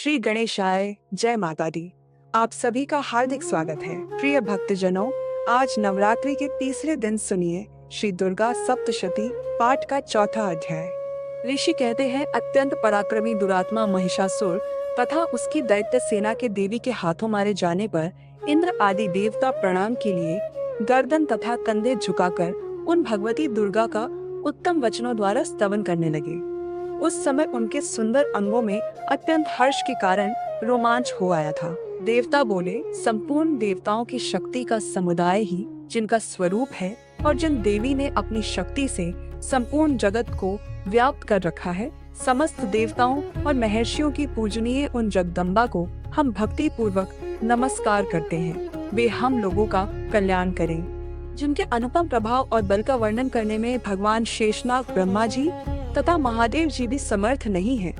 श्री गणेशाय जय माता दी। आप सभी का हार्दिक स्वागत है। प्रिय भक्तजनों, आज नवरात्रि के तीसरे दिन सुनिए श्री दुर्गा सप्तशती पाठ का चौथा अध्याय। ऋषि कहते हैं, अत्यंत पराक्रमी दुरात्मा महिषासुर तथा उसकी दैत्य सेना के देवी के हाथों मारे जाने पर इंद्र आदि देवता प्रणाम के लिए गर्दन तथा कंधे झुकाकर उन भगवती दुर्गा का उत्तम वचनों द्वारा स्तवन करने लगे। उस समय उनके सुंदर अंगों में अत्यंत हर्ष के कारण रोमांच हो आया था। देवता बोले, संपूर्ण देवताओं की शक्ति का समुदाय ही जिनका स्वरूप है और जिन देवी ने अपनी शक्ति से संपूर्ण जगत को व्याप्त कर रखा है, समस्त देवताओं और महर्षियों की पूजनीय उन जगदम्बा को हम भक्ति पूर्वक नमस्कार करते हैं। वे हम लोगों का कल्याण करें। जिनके अनुपम प्रभाव और बल का वर्णन करने में भगवान शेषनाग ब्रह्मा जी तथा महादेव जी भी समर्थ नहीं है।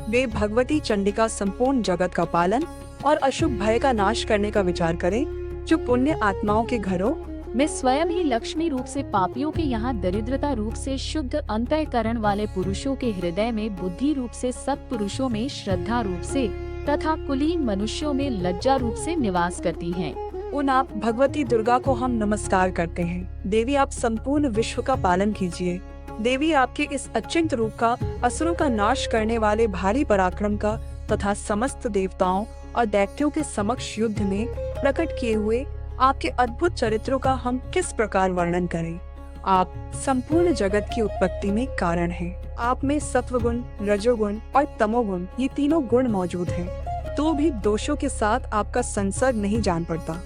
वे भगवती चंडिका संपूर्ण जगत का पालन और अशुभ भय का नाश करने का विचार करें, जो पुण्य आत्माओं के घरों मैं स्वयं ही लक्ष्मी रूप से पापियों के यहाँ दरिद्रता रूप से शुद्ध अंतःकरण वाले पुरुषों के हृदय में बुद्धि रूप से सत्पुरुषों में श्रद्धा रूप से तथा कुलीन मनुष्यों में लज्जा रूप से निवास करती हैं। उन आप भगवती दुर्गा को हम नमस्कार करते हैं। देवी, आप संपूर्ण विश्व का पालन कीजिए। देवी, आपके इस अचिंत्य रूप का, असुरों का नाश करने वाले भारी पराक्रम का तथा समस्त देवताओं और दैत्यों के समक्ष युद्ध में प्रकट किए हुए आपके अद्भुत चरित्रों का हम किस प्रकार वर्णन करें। आप संपूर्ण जगत की उत्पत्ति में कारण हैं। आप में सत्वगुण, रजोगुण और तमोगुण, ये तीनों गुण मौजूद हैं, तो भी दोषों के साथ आपका संसर्ग नहीं जान पड़ता।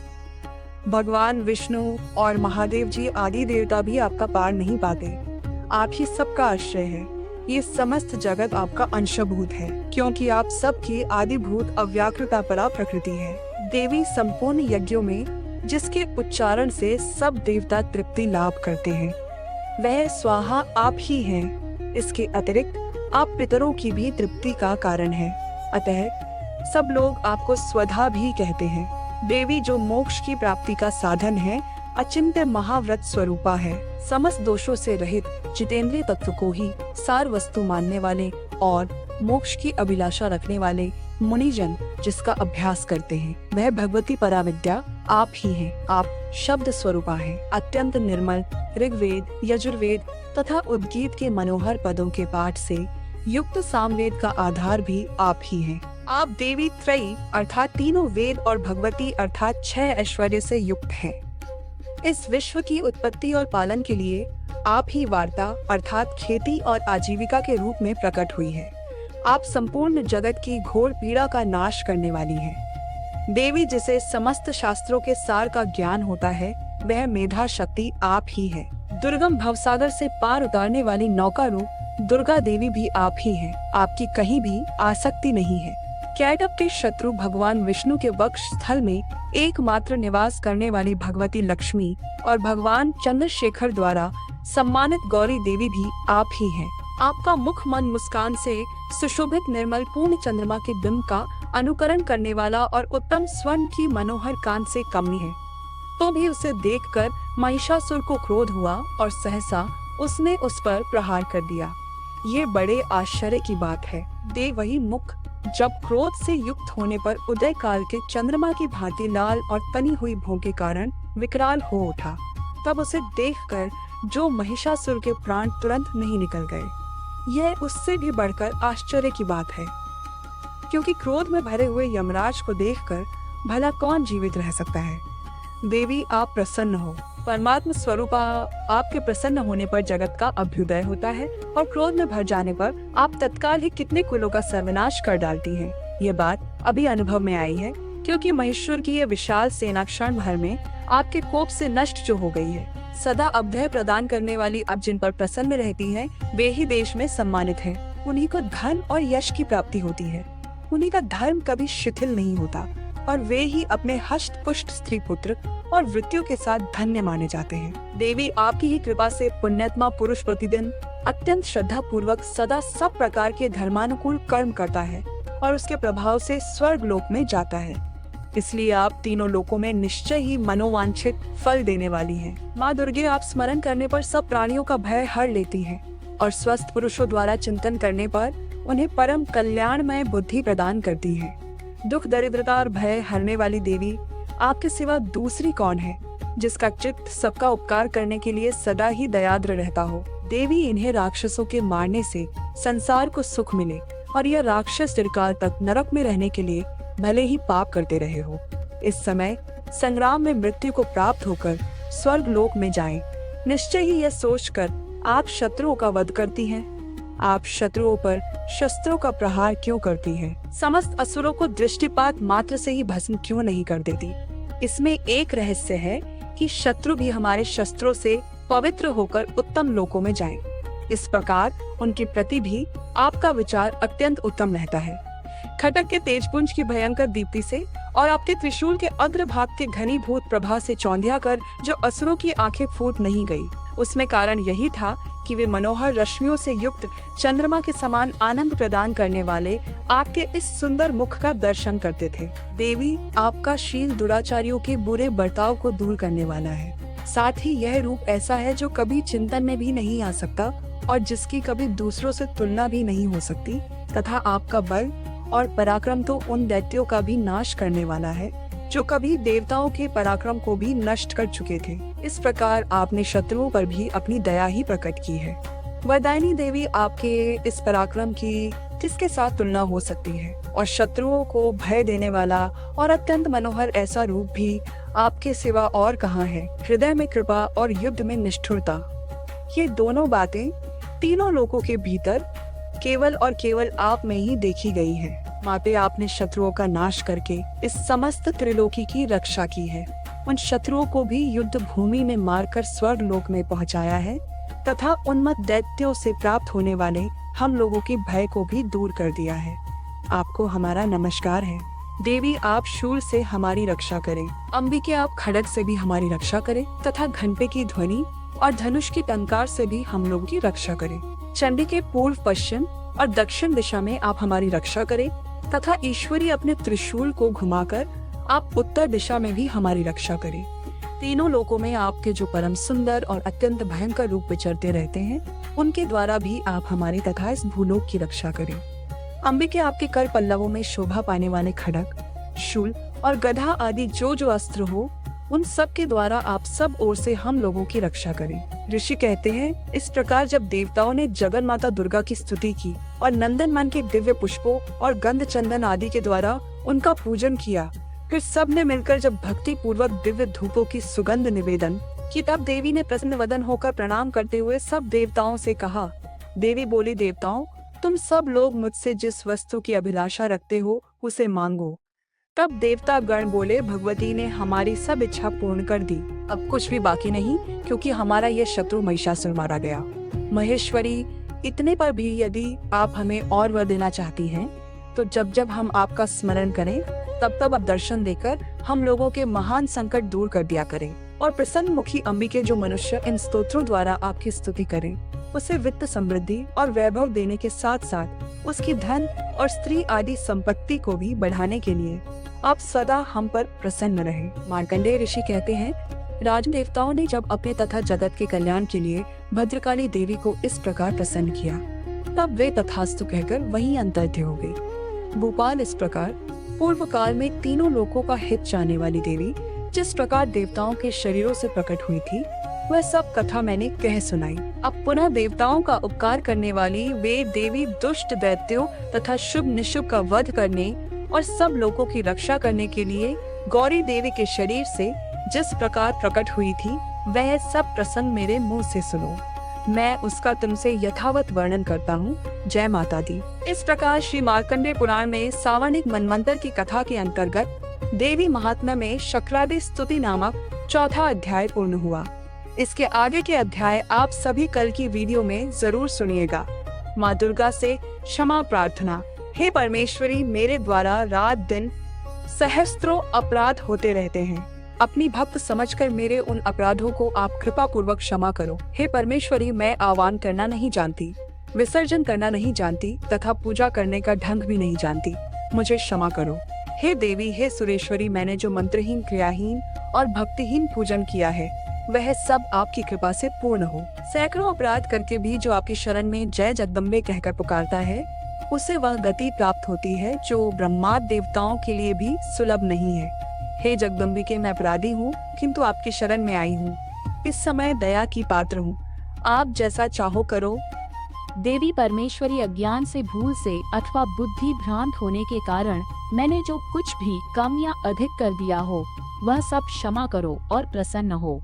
भगवान विष्णु और महादेव जी आदि देवता भी आपका पार नहीं पाते। आप ही सबका आश्रय है। ये समस्त जगत आपका अंशभूत है, क्योंकि आप सबकी आदिभूत अव्याकृता परा प्रकृति है। देवी, संपूर्ण यज्ञों में जिसके उच्चारण से सब देवता तृप्ति लाभ करते हैं, वह स्वाहा आप ही हैं। इसके अतिरिक्त आप पितरों की भी तृप्ति का कारण हैं। अतः सब लोग आपको स्वधा भी कहते हैं। देवी, जो मोक्ष की प्राप्ति का साधन है, अचिंत्य महाव्रत स्वरूपा है। समस्त दोषों से रहित जितेंद्रिय तत्व को ही सार वस्तु मानने वाले और मोक्ष की अभिलाषा रखने वाले मुनिजन जिसका अभ्यास करते हैं, वह भगवती पराविद्या आप ही हैं। आप शब्द स्वरूपा हैं। अत्यंत निर्मल ऋग्वेद, यजुर्वेद तथा उद्गीत के मनोहर पदों के पाठ से युक्त सामवेद का आधार भी आप ही हैं। आप देवी त्रयी अर्थात तीनों वेद और भगवती अर्थात 6 ऐश्वर्य से युक्त हैं। इस विश्व की उत्पत्ति और पालन के लिए आप ही वार्ता अर्थात खेती और आजीविका के रूप में प्रकट हुई है। आप संपूर्ण जगत की घोर पीड़ा का नाश करने वाली हैं। देवी, जिसे समस्त शास्त्रों के सार का ज्ञान होता है, वह मेधा शक्ति आप ही है। दुर्गम भवसागर से पार उतारने वाली नौका रूप दुर्गा देवी भी आप ही हैं। आपकी कहीं भी आसक्ति नहीं है। कैटभ के शत्रु भगवान विष्णु के वक्ष स्थल में एकमात्र निवास करने वाली भगवती लक्ष्मी और भगवान चंद्रशेखर द्वारा सम्मानित गौरी देवी भी आप ही हैं। आपका मुख मन मुस्कान से सुशोभित निर्मल पूर्ण चंद्रमा के बिंब का अनुकरण करने वाला और उत्तम स्वर्ण की मनोहर कान से कम नहीं है। तो भी उसे देखकर महिषासुर को क्रोध हुआ और सहसा उसने उस पर प्रहार कर दिया। ये बड़े आश्चर्य की बात है। देव, वही मुख जब क्रोध से युक्त होने पर उदय काल के चंद्रमा की भांति लाल और तनी हुई भों के कारण विकराल हो उठा, तब उसे देखकर जो महिषासुर के प्राण तुरंत नहीं निकल गए। यह उससे भी बढ़कर आश्चर्य की बात है, क्योंकि क्रोध में भरे हुए यमराज को देखकर भला कौन जीवित रह सकता है। देवी, आप प्रसन्न हो। परमात्म स्वरूपा आपके प्रसन्न होने पर जगत का अभ्युदय होता है और क्रोध में भर जाने पर आप तत्काल ही कितने कुलों का सर्वनाश कर डालती हैं। ये बात अभी अनुभव में आई है, क्योंकि महेश्वर की ये विशाल सेना क्षण भर में आपके कोप से नष्ट जो हो गई है। सदा अभय प्रदान करने वाली आप जिन पर प्रसन्न रहती हैं, वे ही देश में सम्मानित हैं। उन्हीं को धन और यश की प्राप्ति होती है। उन्हीं का धर्म कभी शिथिल नहीं होता और वे ही अपने हष्ट पुष्ट स्त्री पुत्र और वृत्तियों के साथ धन्य माने जाते हैं। देवी, आपकी ही कृपा से पुण्यात्मा पुरुष प्रतिदिन अत्यंत श्रद्धा पूर्वक सदा सब प्रकार के धर्मानुकूल कर्म करता है और उसके प्रभाव से स्वर्ग लोक में जाता है। इसलिए आप तीनों लोकों में निश्चय ही मनोवांछित फल देने वाली हैं। माँ दुर्गे, आप स्मरण करने पर सब प्राणियों का भय हर लेती हैं और स्वस्थ पुरुषों द्वारा चिंतन करने पर उन्हें परम कल्याणमय बुद्धि प्रदान करती है। दुख, दरिद्रता और भय हरने वाली देवी आपके सिवा दूसरी कौन है, जिसका चित्त सबका उपकार करने के लिए सदा ही दयाद्र रहता हो। देवी, इन्हें राक्षसों के मारने से संसार को सुख मिले और यह राक्षस चिरकाल तक नरक में रहने के लिए भले ही पाप करते रहे हो, इस समय संग्राम में मृत्यु को प्राप्त होकर स्वर्ग लोक में जाएं। निश्चय ही यह सोचकर आप शत्रुओं का वध करती हैं। आप शत्रुओं पर शस्त्रों का प्रहार क्यों करती हैं? समस्त असुरों को दृष्टिपात मात्र से ही भस्म क्यों नहीं कर देती? इसमें एक रहस्य है कि शत्रु भी हमारे शस्त्रों से पवित्र होकर उत्तम लोकों में जाएं। इस प्रकार उनके प्रति भी आपका विचार अत्यंत उत्तम रहता है। खटक के तेजपुंज की भयंकर दीप्ति से और आपके त्रिशूल के अग्रभाग के घनीभूत प्रभा से चौंधिया कर जो असुरों की आंखें फूट नहीं गई, उसमें कारण यही था कि वे मनोहर रश्मियों से युक्त चंद्रमा के समान आनंद प्रदान करने वाले आपके इस सुंदर मुख का दर्शन करते थे। देवी, आपका शील दुराचारियों के बुरे बर्ताव को दूर करने वाला है। साथ ही यह रूप ऐसा है जो कभी चिंतन में भी नहीं आ सकता और जिसकी कभी दूसरों से तुलना भी नहीं हो सकती, तथा आपका बल और पराक्रम तो उन दैत्यों का भी नाश करने वाला है जो कभी देवताओं के पराक्रम को भी नष्ट कर चुके थे। इस प्रकार आपने शत्रुओं पर भी अपनी दया ही प्रकट की है। वरदायिनी देवी, आपके इस पराक्रम की किसके साथ तुलना हो सकती है? और शत्रुओं को भय देने वाला और अत्यंत मनोहर ऐसा रूप भी आपके सिवा और कहाँ है? हृदय में कृपा और युद्ध में निष्ठुरता, ये दोनों बातें तीनों लोकों के भीतर केवल और केवल आप में ही देखी गई है। माते, आपने शत्रुओं का नाश करके इस समस्त त्रिलोकी की रक्षा की है। उन शत्रुओं को भी युद्ध भूमि में मारकर स्वर्ग लोक में पहुंचाया है तथा उन्मत्त दैत्यों से प्राप्त होने वाले हम लोगों के भय को भी दूर कर दिया है। आपको हमारा नमस्कार है। देवी, आप शूल से हमारी रक्षा करें। अंबिके, आप खड़ग से भी हमारी रक्षा करें तथा घंटे की ध्वनि और धनुष की टंकार से भी हम लोगों की रक्षा करें। चंडी के पूर्व, पश्चिम और दक्षिण दिशा में आप हमारी रक्षा करें तथा ईश्वरी अपने त्रिशूल को घुमाकर आप उत्तर दिशा में भी हमारी रक्षा करें। तीनों लोकों में आपके जो परम सुंदर और अत्यंत भयंकर रूप विचरते रहते हैं, उनके द्वारा भी आप हमारी तथा इस भूलोक की रक्षा करें। अंबिके, आपके कर पल्लवों में शोभा पाने वाले खड़ग, शूल और गधा आदि जो अस्त्र हो, उन सब के द्वारा आप सब ओर से हम लोगों की रक्षा करें। ऋषि कहते हैं, इस प्रकार जब देवताओं ने जगन माता दुर्गा की स्तुति की और नंदन मन के दिव्य पुष्पों और गंध चंदन आदि के द्वारा उनका पूजन किया, फिर सब ने मिलकर जब भक्ति पूर्वक दिव्य धूपों की सुगंध निवेदन की, तब देवी ने प्रसन्न वदन होकर प्रणाम करते हुए सब देवताओं से कहा। देवी बोली, देवताओं, तुम सब लोग मुझसे जिस वस्तु की अभिलाषा रखते हो उसे मांगो। तब देवता गण बोले, भगवती ने हमारी सब इच्छा पूर्ण कर दी, अब कुछ भी बाकी नहीं, क्योंकि हमारा ये शत्रु महिषासुर मारा गया। महेश्वरी, इतने पर भी यदि आप हमें और वर देना चाहती हैं, तो जब जब हम आपका स्मरण करें तब तब आप दर्शन देकर हम लोगों के महान संकट दूर कर दिया करें। और प्रसन्न मुखी अंबिके, जो मनुष्य इन स्तोत्रों द्वारा आपकी स्तुति करें, उसे वित्त समृद्धि और वैभव देने के साथ साथ उसकी धन और स्त्री आदि संपत्ति को भी बढ़ाने के लिए आप सदा हम पर प्रसन्न रहें। मार्कंडेय ऋषि कहते हैं, राज देवताओं ने जब अपने तथा जगत के कल्याण के लिए भद्रकाली देवी को इस प्रकार प्रसन्न किया, तब वे तथास्तु कहकर वहीं अंतर्ध्य हो गई। भोपाल, इस प्रकार पूर्व काल में तीनों लोकों का हित चाहने वाली देवी जिस प्रकार देवताओं के शरीरों से प्रकट हुई थी, वह सब कथा मैंने कह सुनाई। अब पुनः देवताओं का उपकार करने वाली वे देवी दुष्ट दैत्यों तथा शुभ निशुभ का वध करने और सब लोगों की रक्षा करने के लिए गौरी देवी के शरीर से जिस प्रकार प्रकट हुई थी, वह सब प्रसंग मेरे मुंह से सुनो। मैं उसका तुमसे यथावत वर्णन करता हूँ। जय माता दी। इस प्रकार श्री मार्कंडेय पुराण में सावर्णिक मनवंतर की कथा के अंतर्गत देवी महात्म्य में शक्रादि स्तुति नामक चौथा अध्याय पूर्ण हुआ। इसके आगे के अध्याय आप सभी कल की वीडियो में जरूर सुनिएगा। माँ दुर्गा से क्षमा प्रार्थना। हे परमेश्वरी, मेरे द्वारा रात दिन सहस्त्रों अपराध होते रहते हैं। अपनी भक्त समझकर मेरे उन अपराधों को आप कृपा पूर्वक क्षमा करो। हे परमेश्वरी, मैं आह्वान करना नहीं जानती, विसर्जन करना नहीं जानती तथा पूजा करने का ढंग भी नहीं जानती, मुझे क्षमा करो। हे देवी, हे सुरेश्वरी, मैंने जो मंत्रहीन, क्रियाहीन और भक्तिहीन पूजन किया है, वह सब आपकी कृपा से पूर्ण हो। सैकड़ों अपराध करके भी जो आपकी शरण में जय जगदम्बे कहकर पुकारता है, उसे वह गति प्राप्त होती है जो ब्रह्मादि देवताओं के लिए भी सुलभ नहीं है। हे जगदम्बिके, मैं अपराधी हूँ, किंतु आपकी शरण में आई हूँ। इस समय दया की पात्र हूँ, आप जैसा चाहो करो। देवी परमेश्वरी, अज्ञान से, भूल से अथवा बुद्धि भ्रांत होने के कारण मैंने जो कुछ भी कम या अधिक कर दिया हो वह सब क्षमा करो और प्रसन्न हो।